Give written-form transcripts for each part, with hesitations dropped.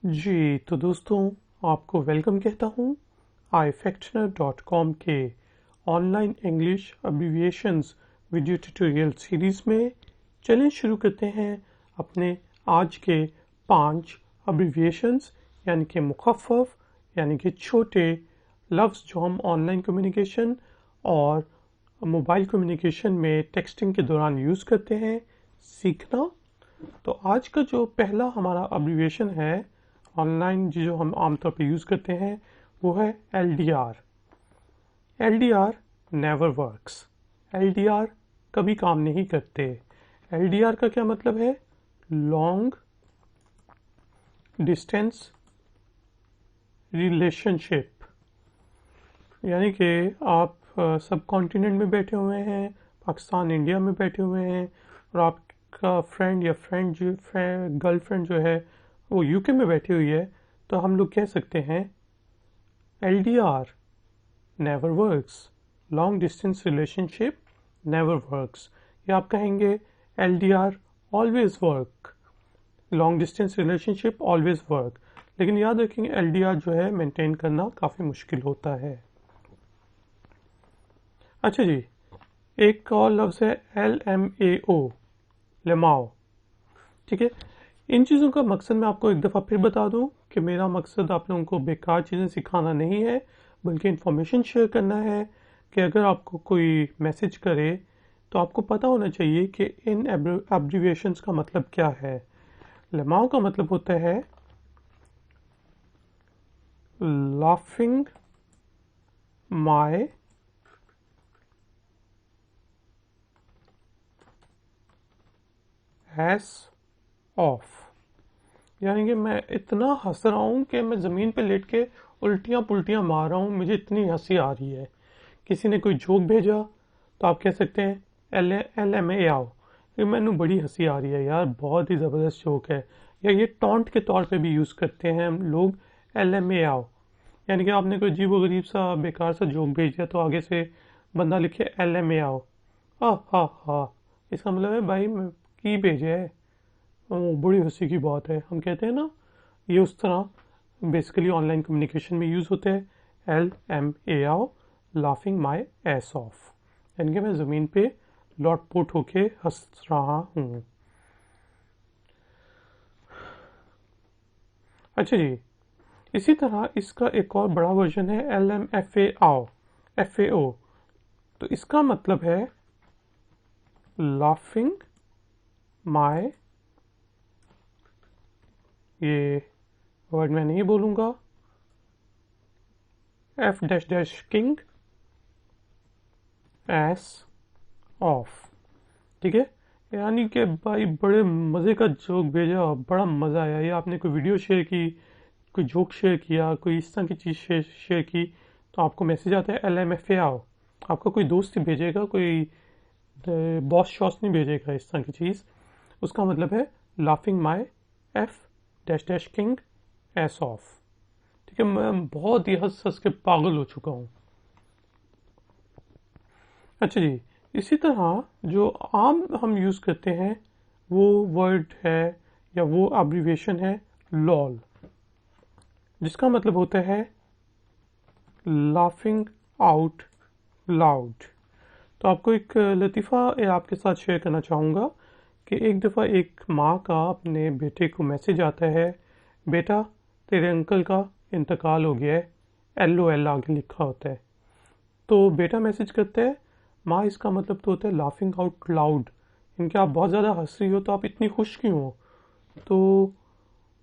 जी तो दोस्तों, आपको वेलकम कहता हूँ ifactioner.com के online English abbreviations video tutorial series में। चलिए शुरू करते हैं अपने आज के 5 अब्रीविएशंस यानी कि मुखफ़फ़ यानी कि छोटे लफ्ज़ जो हम ऑनलाइन कम्युनिकेशन और मोबाइल कम्युनिकेशन में टेक्सटिंग के दौरान यूज़ करते हैं, सीखना। तो आज का जो पहला हमारा अब्रीविएशन है ऑनलाइन जो हम आमतौर पे यूज़ करते हैं वो है LDR। LDR never works. LDR कभी काम नहीं करते। LDR का क्या मतलब है? लॉन्ग डिस्टेंस रिलेशनशिप, यानी कि आप सब कॉन्टिनेंट में बैठे हुए हैं, पाकिस्तान इंडिया में बैठे हुए हैं, और आपका फ्रेंड या गर्लफ्रेंड जो है वो यूके में बैठी हुई है, तो हम लोग कह सकते हैं LDR never works, long distance relationship never works. या आप कहेंगे LDR always work, long distance relationship always work. लेकिन याद रखेंगे LDR जो है मेंटेन करना काफ़ी मुश्किल होता है। अच्छा जी, एक और लफ्ज़ है LMAO, LMAO। ठीक है, इन चीज़ों का मकसद मैं आपको एक दफ़ा फिर बता दूं कि मेरा मकसद आप लोगों को बेकार चीज़ें सिखाना नहीं है, बल्कि इन्फॉर्मेशन शेयर करना है कि अगर आपको कोई मैसेज करे तो आपको पता होना चाहिए कि इन एब्रीविएशंस का मतलब क्या है। LMAO का मतलब होता है लाफिंग माय एस ऑफ, यानी कि मैं इतना हंस रहा हूँ कि मैं ज़मीन पे लेट के उल्टियाँ पुल्टियाँ मार रहा हूँ, मुझे इतनी हंसी आ रही है। किसी ने कोई जोक भेजा तो आप कह सकते हैं LMAO, ये मैंने बड़ी हंसी आ रही है यार, बहुत ही ज़बरदस्त जोक है। या ये टॉन्ट के तौर पे भी यूज़ करते हैं हम लोग LMAO, यानी कि आपने कोई अजीब व गरीब सा बेकार सा जोक भेज दिया तो आगे से बंदा लिखे LMAO, हा, इसका मतलब है भाई की भेजे है, बड़ी हंसी की बात है। हम कहते हैं ना, ये उस तरह बेसिकली ऑनलाइन कम्युनिकेशन में यूज़ होते हैं LMAO laughing my S of, यानी कि मैं ज़मीन पे लौट पोट होके हंस रहा हूँ। अच्छा जी, इसी तरह इसका एक और बड़ा वर्जन है LMFAO। तो इसका मतलब है लाफिंग माई, ये वर्ड मैं नहीं बोलूँगा, F-किंग एस ऑफ। ठीक है, यानी कि भाई बड़े मज़े का जोक भेजा, बड़ा मज़ा आया। या आपने कोई वीडियो शेयर की, कोई जोक शेयर किया, कोई इस तरह की चीज़ शेयर की, तो आपको मैसेज आता है LMFAO। आपका कोई दोस्त ही भेजेगा, कोई बॉस शॉस नहीं भेजेगा इस तरह की चीज़। उसका मतलब है लाफिंग माई F-किंग एस ऑफ। ठीक है, मैं बहुत ही हंस हंस के पागल हो चुका हूँ। अच्छा जी, इसी तरह जो आम हम यूज़ करते हैं वो वर्ड है या वो एब्रीविएशन है लॉल, जिसका मतलब होता है लाफिंग आउट लाउड। तो आपको एक लतीफ़ा आपके साथ शेयर करना चाहूँगा कि एक दफ़ा एक माँ का अपने बेटे को मैसेज आता है, बेटा तेरे अंकल का इंतकाल हो गया है, LOL आगे लिखा होता है। तो बेटा मैसेज करता है, माँ इसका मतलब तो होता है लाफिंग आउट लाउड, इनके आप बहुत ज़्यादा हंस रही हो तो आप इतनी खुश क्यों हो? तो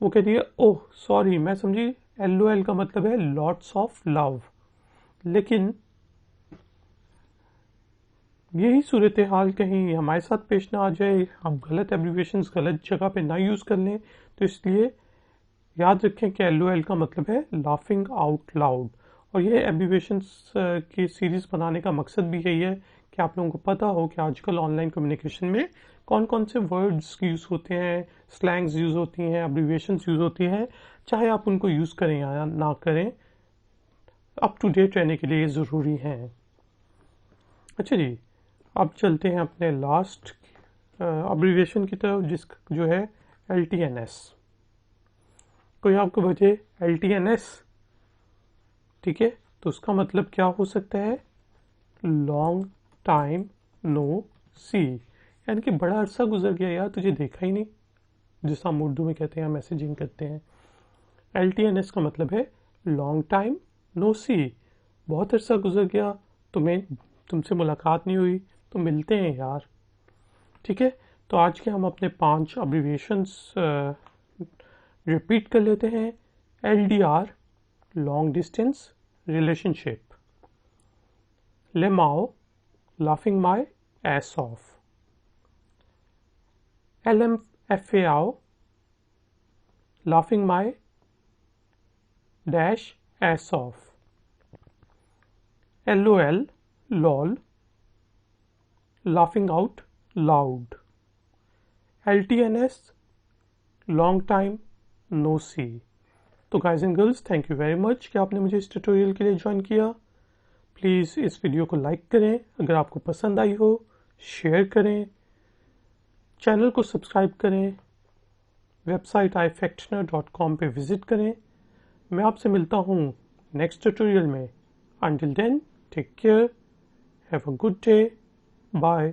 वो कहती है, ओह सॉरी, मैं समझी LOL का मतलब है लॉट्स ऑफ लव। लेकिन यही सूरत हाल कहीं हमारे साथ पेश ना आ जाए, हम गलत एब्रीविएशंस गलत जगह पे ना यूज़ कर लें, तो इसलिए याद रखें कि LOL का मतलब है लाफिंग आउट लाउड। और ये एब्रीविएशंस की सीरीज़ बनाने का मकसद भी यही है कि आप लोगों को पता हो कि आजकल ऑनलाइन कम्युनिकेशन में कौन कौन से वर्ड्स यूज़ होते हैं, स्लैंग्स यूज़ होती हैं, एब्रीविएशंस यूज़ होती हैं। चाहे आप उनको यूज़ करें या ना करें, अप टू डेट रहने के लिए ये ज़रूरी हैं। अच्छा जी, अब चलते हैं अपने लास्ट अब्रीविएशन की तरफ, जिस जो है LTNS। कोई आपको बचे LTNS, ठीक है, तो उसका मतलब क्या हो सकता है? लॉन्ग टाइम नो सी, यानी कि बड़ा अरसा गुजर गया यार, तुझे देखा ही नहीं, जिस हम उर्दू में कहते हैं, मैसेजिंग करते हैं। LTNS का मतलब है लॉन्ग टाइम नो सी, बहुत अरसा गुजर गया, तुमसे मुलाकात नहीं हुई, तो मिलते हैं यार, ठीक है। तो आज के हम अपने 5 अब्रीविएशंस रिपीट कर लेते हैं। LDR, long distance relationship. LMAO, laughing my ass off. LMFAO, laughing my dash ass off. LOL, lol, laughing out loud. LTNS, long time no see. तो guys and girls, thank you very much कि आपने मुझे इस tutorial के लिए join किया। Please इस video को लाइक करें, अगर आपको पसंद आई हो शेयर करें, चैनल को सब्सक्राइब करें, वेबसाइट ifactioner.com पे विजिट करें। मैं आपसे मिलता हूँ नेक्स्ट ट्यूटोरियल में। Until then, take care, have a good day, bye.